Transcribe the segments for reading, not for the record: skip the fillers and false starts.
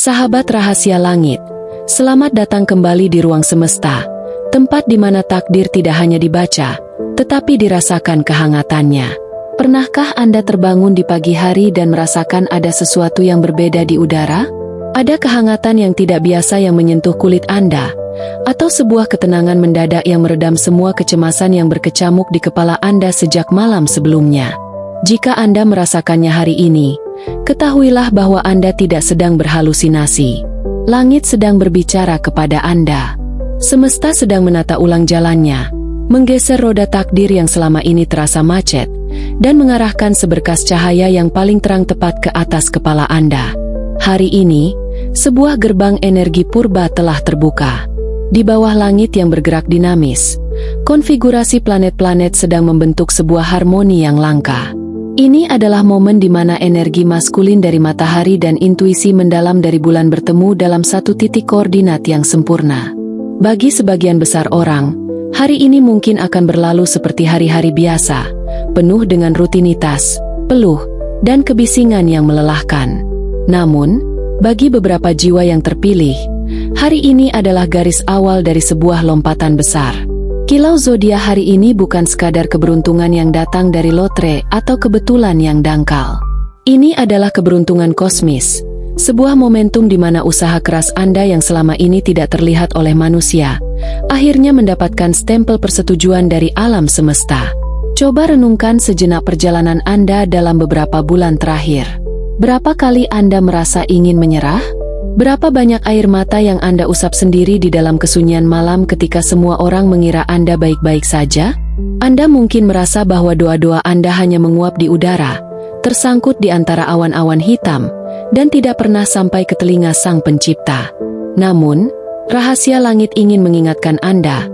Sahabat rahasia langit, selamat datang kembali di ruang semesta, tempat di mana takdir tidak hanya dibaca, tetapi dirasakan kehangatannya. Pernahkah Anda terbangun di pagi hari dan merasakan ada sesuatu yang berbeda di udara? Ada kehangatan yang tidak biasa yang menyentuh kulit Anda, atau sebuah ketenangan mendadak yang meredam semua kecemasan yang berkecamuk di kepala Anda sejak malam sebelumnya. Jika Anda merasakannya hari ini, ketahuilah bahwa Anda tidak sedang berhalusinasi. Langit sedang berbicara kepada Anda. Semesta sedang menata ulang jalannya, menggeser roda takdir yang selama ini terasa macet, dan mengarahkan seberkas cahaya yang paling terang tepat ke atas kepala Anda. Hari ini, sebuah gerbang energi purba telah terbuka. Di bawah langit yang bergerak dinamis, konfigurasi planet-planet sedang membentuk sebuah harmoni yang langka. Ini adalah momen di mana energi maskulin dari matahari dan intuisi mendalam dari bulan bertemu dalam satu titik koordinat yang sempurna. Bagi sebagian besar orang, hari ini mungkin akan berlalu seperti hari-hari biasa, penuh dengan rutinitas, peluh, dan kebisingan yang melelahkan. Namun, bagi beberapa jiwa yang terpilih, hari ini adalah garis awal dari sebuah lompatan besar. Kilau zodiak hari ini bukan sekadar keberuntungan yang datang dari lotre atau kebetulan yang dangkal. Ini adalah keberuntungan kosmis, sebuah momentum di mana usaha keras Anda yang selama ini tidak terlihat oleh manusia, akhirnya mendapatkan stempel persetujuan dari alam semesta. Coba renungkan sejenak perjalanan Anda dalam beberapa bulan terakhir. Berapa kali Anda merasa ingin menyerah? Berapa banyak air mata yang Anda usap sendiri di dalam kesunyian malam ketika semua orang mengira Anda baik-baik saja? Anda mungkin merasa bahwa doa-doa Anda hanya menguap di udara, tersangkut di antara awan-awan hitam, dan tidak pernah sampai ke telinga Sang Pencipta. Namun, rahasia langit ingin mengingatkan Anda,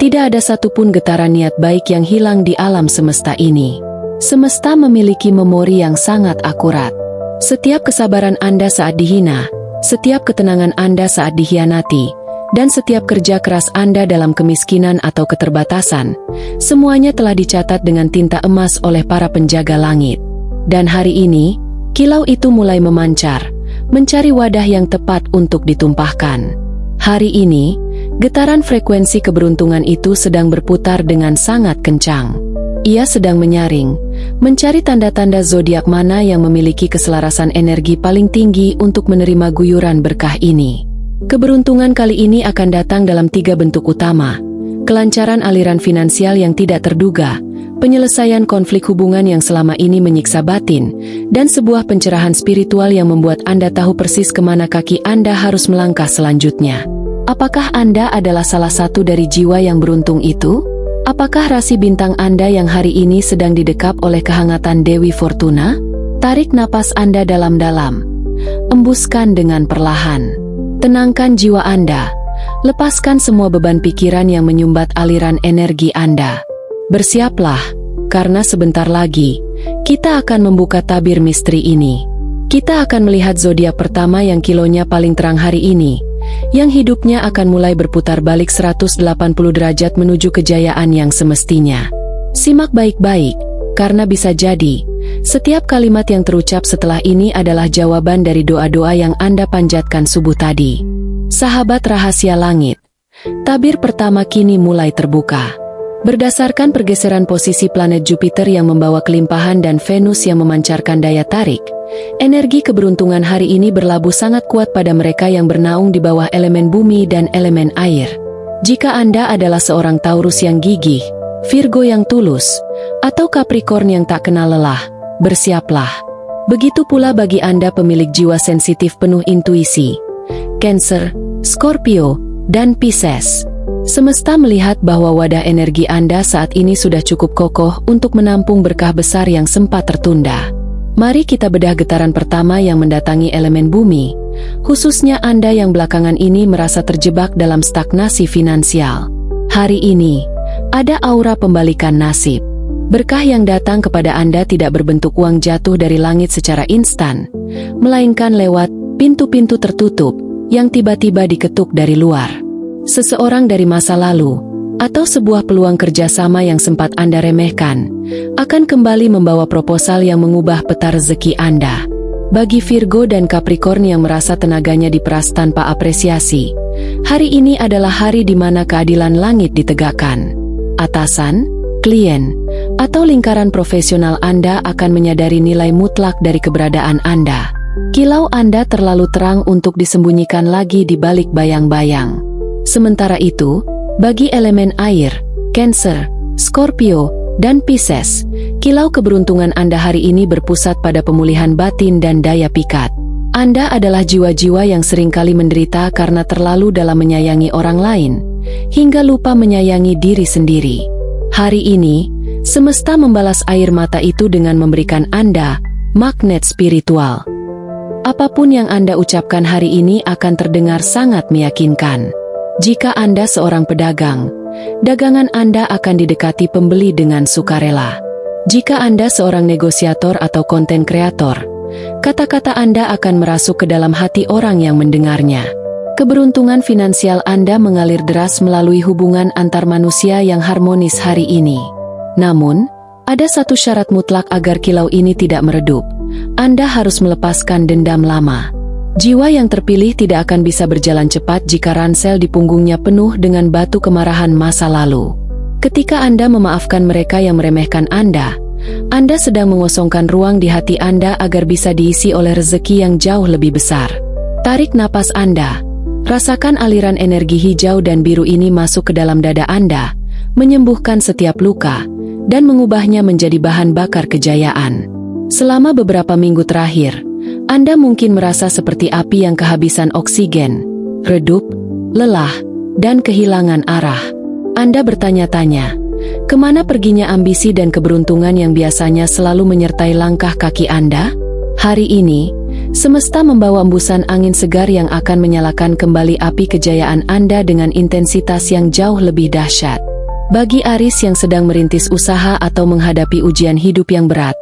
tidak ada satupun getaran niat baik yang hilang di alam semesta ini. Semesta memiliki memori yang sangat akurat. Setiap kesabaran Anda saat dihina, setiap ketenangan Anda saat dikhianati, dan setiap kerja keras Anda dalam kemiskinan atau keterbatasan, semuanya telah dicatat dengan tinta emas oleh para penjaga langit. Dan hari ini, kilau itu mulai memancar, mencari wadah yang tepat untuk ditumpahkan. Hari ini, getaran frekuensi keberuntungan itu sedang berputar dengan sangat kencang. Ia sedang menyaring, mencari tanda-tanda zodiak mana yang memiliki keselarasan energi paling tinggi untuk menerima guyuran berkah ini. Keberuntungan kali ini akan datang dalam 3 bentuk utama: kelancaran aliran finansial yang tidak terduga, penyelesaian konflik hubungan yang selama ini menyiksa batin, dan sebuah pencerahan spiritual yang membuat Anda tahu persis kemana kaki Anda harus melangkah selanjutnya. Apakah Anda adalah salah satu dari jiwa yang beruntung itu? Apakah rasi bintang Anda yang hari ini sedang didekap oleh kehangatan Dewi Fortuna? Tarik napas Anda dalam-dalam. Embuskan dengan perlahan. Tenangkan jiwa Anda. Lepaskan semua beban pikiran yang menyumbat aliran energi Anda. Bersiaplah, karena sebentar lagi, kita akan membuka tabir misteri ini. Kita akan melihat zodiak pertama yang kilonya paling terang hari ini, yang hidupnya akan mulai berputar balik 180 derajat menuju kejayaan yang semestinya. Simak baik-baik, karena bisa jadi, setiap kalimat yang terucap setelah ini adalah jawaban dari doa-doa yang Anda panjatkan subuh tadi. Sahabat rahasia langit, tabir pertama kini mulai terbuka. Berdasarkan pergeseran posisi planet Jupiter yang membawa kelimpahan dan Venus yang memancarkan daya tarik, energi keberuntungan hari ini berlabuh sangat kuat pada mereka yang bernaung di bawah elemen bumi dan elemen air. Jika Anda adalah seorang Taurus yang gigih, Virgo yang tulus, atau Capricorn yang tak kenal lelah, bersiaplah. Begitu pula bagi Anda pemilik jiwa sensitif penuh intuisi, Cancer, Scorpio, dan Pisces. Semesta melihat bahwa wadah energi Anda saat ini sudah cukup kokoh untuk menampung berkah besar yang sempat tertunda. Mari kita bedah getaran pertama yang mendatangi elemen bumi, khususnya Anda yang belakangan ini merasa terjebak dalam stagnasi finansial. Hari ini, ada aura pembalikan nasib. Berkah yang datang kepada Anda tidak berbentuk uang jatuh dari langit secara instan, melainkan lewat pintu-pintu tertutup yang tiba-tiba diketuk dari luar. Seseorang dari masa lalu, atau sebuah peluang kerjasama yang sempat Anda remehkan, akan kembali membawa proposal yang mengubah peta rezeki Anda. Bagi Virgo dan Capricorn yang merasa tenaganya diperas tanpa apresiasi, hari ini adalah hari di mana keadilan langit ditegakkan. Atasan, klien, atau lingkaran profesional Anda akan menyadari nilai mutlak dari keberadaan Anda. Kilau Anda terlalu terang untuk disembunyikan lagi di balik bayang-bayang. Sementara itu, bagi elemen air, Cancer, Scorpio, dan Pisces, kilau keberuntungan Anda hari ini berpusat pada pemulihan batin dan daya pikat. Anda adalah jiwa-jiwa yang seringkali menderita karena terlalu dalam menyayangi orang lain, hingga lupa menyayangi diri sendiri. Hari ini, semesta membalas air mata itu dengan memberikan Anda magnet spiritual. Apapun yang Anda ucapkan hari ini akan terdengar sangat meyakinkan. Jika Anda seorang pedagang, dagangan Anda akan didekati pembeli dengan sukarela. Jika Anda seorang negosiator atau konten kreator, kata-kata Anda akan merasuk ke dalam hati orang yang mendengarnya. Keberuntungan finansial Anda mengalir deras melalui hubungan antar manusia yang harmonis hari ini. Namun, ada satu syarat mutlak agar kilau ini tidak meredup. Anda harus melepaskan dendam lama. Jiwa yang terpilih tidak akan bisa berjalan cepat jika ransel di punggungnya penuh dengan batu kemarahan masa lalu. Ketika Anda memaafkan mereka yang meremehkan Anda sedang mengosongkan ruang di hati Anda agar bisa diisi oleh rezeki yang jauh lebih besar. Tarik napas Anda. Rasakan aliran energi hijau dan biru ini masuk ke dalam dada Anda, menyembuhkan setiap luka, dan mengubahnya menjadi bahan bakar kejayaan. Selama beberapa minggu terakhir, Anda mungkin merasa seperti api yang kehabisan oksigen, redup, lelah, dan kehilangan arah. Anda bertanya-tanya, kemana perginya ambisi dan keberuntungan yang biasanya selalu menyertai langkah kaki Anda? Hari ini, semesta membawa embusan angin segar yang akan menyalakan kembali api kejayaan Anda dengan intensitas yang jauh lebih dahsyat. Bagi Aries yang sedang merintis usaha atau menghadapi ujian hidup yang berat,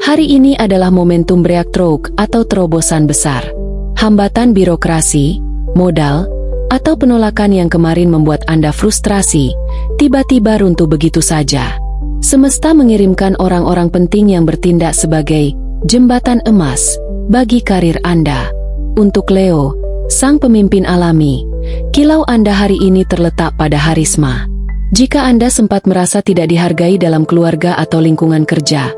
hari ini adalah momentum breakthrough atau terobosan besar. Hambatan birokrasi, modal, atau penolakan yang kemarin membuat Anda frustrasi, tiba-tiba runtuh begitu saja. Semesta mengirimkan orang-orang penting yang bertindak sebagai jembatan emas bagi karir Anda. Untuk Leo, sang pemimpin alami, kilau Anda hari ini terletak pada harisma. Jika Anda sempat merasa tidak dihargai dalam keluarga atau lingkungan kerja,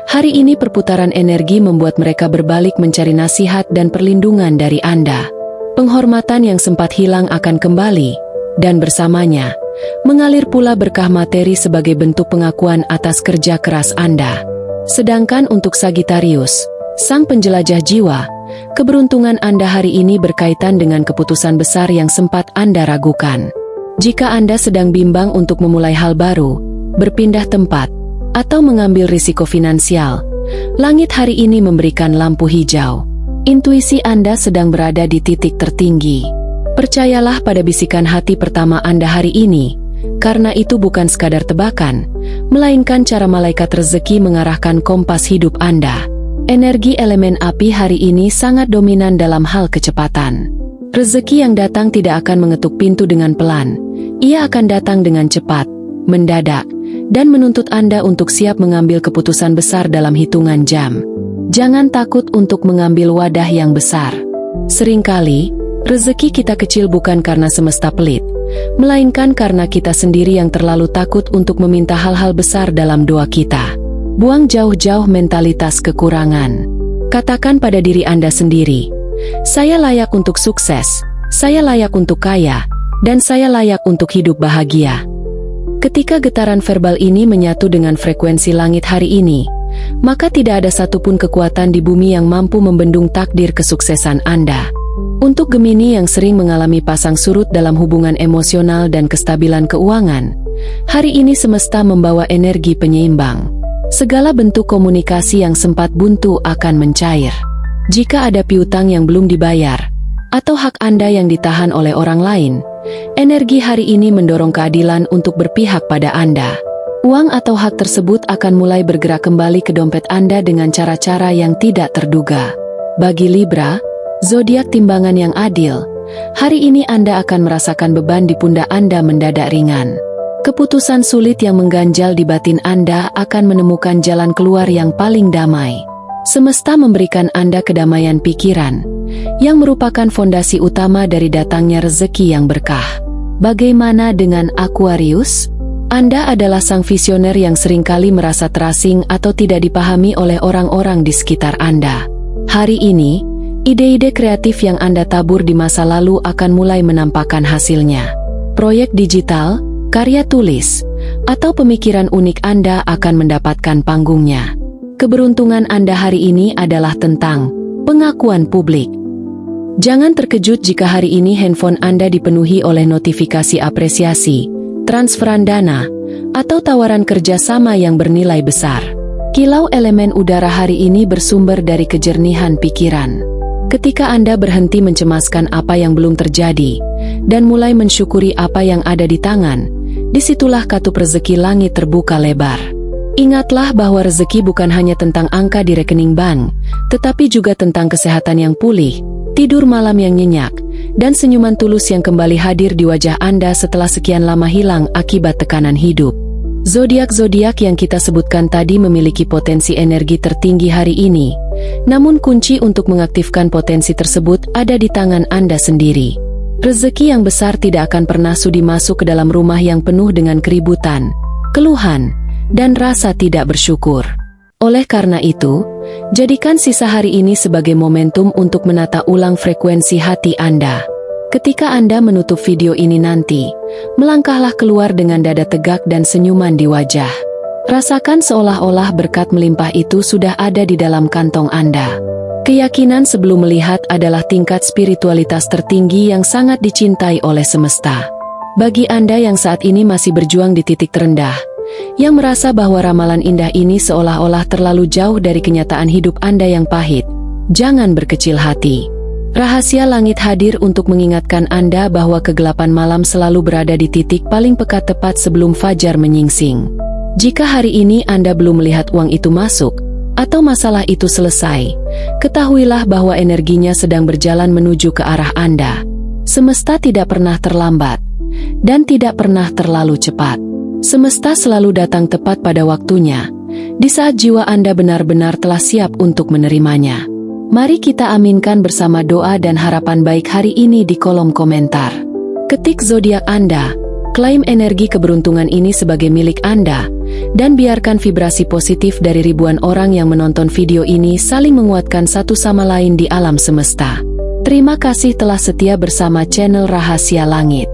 hari ini perputaran energi membuat mereka berbalik mencari nasihat dan perlindungan dari Anda. Penghormatan yang sempat hilang akan kembali, dan bersamanya, mengalir pula berkah materi sebagai bentuk pengakuan atas kerja keras Anda. Sedangkan untuk Sagittarius, sang penjelajah jiwa, keberuntungan Anda hari ini berkaitan dengan keputusan besar yang sempat Anda ragukan. Jika Anda sedang bimbang untuk memulai hal baru, berpindah tempat, atau mengambil risiko finansial, langit hari ini memberikan lampu hijau. Intuisi Anda sedang berada di titik tertinggi. Percayalah pada bisikan hati pertama Anda hari ini, karena itu bukan sekadar tebakan, melainkan cara malaikat rezeki mengarahkan kompas hidup Anda. Energi elemen api hari ini sangat dominan dalam hal kecepatan. Rezeki yang datang tidak akan mengetuk pintu dengan pelan, ia akan datang dengan cepat, mendadak, dan menuntut Anda untuk siap mengambil keputusan besar dalam hitungan jam. Jangan takut untuk mengambil wadah yang besar. Seringkali, rezeki kita kecil bukan karena semesta pelit, melainkan karena kita sendiri yang terlalu takut untuk meminta hal-hal besar dalam doa kita. Buang jauh-jauh mentalitas kekurangan. Katakan pada diri Anda sendiri, saya layak untuk sukses, saya layak untuk kaya, dan saya layak untuk hidup bahagia. Ketika getaran verbal ini menyatu dengan frekuensi langit hari ini, maka tidak ada satupun kekuatan di bumi yang mampu membendung takdir kesuksesan Anda. Untuk Gemini yang sering mengalami pasang surut dalam hubungan emosional dan kestabilan keuangan, hari ini semesta membawa energi penyeimbang. Segala bentuk komunikasi yang sempat buntu akan mencair. Jika ada piutang yang belum dibayar, atau hak Anda yang ditahan oleh orang lain, energi hari ini mendorong keadilan untuk berpihak pada Anda. Uang atau hak tersebut akan mulai bergerak kembali ke dompet Anda dengan cara-cara yang tidak terduga. Bagi Libra, zodiak timbangan yang adil, hari ini Anda akan merasakan beban di pundak Anda mendadak ringan. Keputusan sulit yang mengganjal di batin Anda akan menemukan jalan keluar yang paling damai. Semesta memberikan Anda kedamaian pikiran, yang merupakan fondasi utama dari datangnya rezeki yang berkah. Bagaimana dengan Aquarius? Anda adalah sang visioner yang seringkali merasa terasing atau tidak dipahami oleh orang-orang di sekitar Anda. Hari ini, ide-ide kreatif yang Anda tabur di masa lalu akan mulai menampakkan hasilnya. Proyek digital, karya tulis, atau pemikiran unik Anda akan mendapatkan panggungnya. Keberuntungan Anda hari ini adalah tentang pengakuan publik. Jangan terkejut jika hari ini handphone Anda dipenuhi oleh notifikasi apresiasi, transferan dana, atau tawaran kerjasama yang bernilai besar. Kilau elemen udara hari ini bersumber dari kejernihan pikiran. Ketika Anda berhenti mencemaskan apa yang belum terjadi, dan mulai mensyukuri apa yang ada di tangan, disitulah katup rezeki langit terbuka lebar. Ingatlah bahwa rezeki bukan hanya tentang angka di rekening bank, tetapi juga tentang kesehatan yang pulih, tidur malam yang nyenyak, dan senyuman tulus yang kembali hadir di wajah Anda setelah sekian lama hilang akibat tekanan hidup. Zodiak-zodiak yang kita sebutkan tadi memiliki potensi energi tertinggi hari ini, namun kunci untuk mengaktifkan potensi tersebut ada di tangan Anda sendiri. Rezeki yang besar tidak akan pernah sudi masuk ke dalam rumah yang penuh dengan keributan, keluhan, dan rasa tidak bersyukur. Oleh karena itu, jadikan sisa hari ini sebagai momentum untuk menata ulang frekuensi hati Anda. Ketika Anda menutup video ini nanti, melangkahlah keluar dengan dada tegak dan senyuman di wajah. Rasakan seolah-olah berkat melimpah itu sudah ada di dalam kantong Anda. Keyakinan sebelum melihat adalah tingkat spiritualitas tertinggi yang sangat dicintai oleh semesta. Bagi Anda yang saat ini masih berjuang di titik terendah, yang merasa bahwa ramalan indah ini seolah-olah terlalu jauh dari kenyataan hidup Anda yang pahit, jangan berkecil hati. Rahasia langit hadir untuk mengingatkan Anda bahwa kegelapan malam selalu berada di titik paling pekat tepat sebelum fajar menyingsing. Jika hari ini Anda belum melihat uang itu masuk, atau masalah itu selesai, ketahuilah bahwa energinya sedang berjalan menuju ke arah Anda. Semesta tidak pernah terlambat, dan tidak pernah terlalu cepat. Semesta selalu datang tepat pada waktunya, di saat jiwa Anda benar-benar telah siap untuk menerimanya. Mari kita aminkan bersama doa dan harapan baik hari ini di kolom komentar. Ketik zodiak Anda, klaim energi keberuntungan ini sebagai milik Anda, dan biarkan vibrasi positif dari ribuan orang yang menonton video ini saling menguatkan satu sama lain di alam semesta. Terima kasih telah setia bersama channel Rahasia Langit.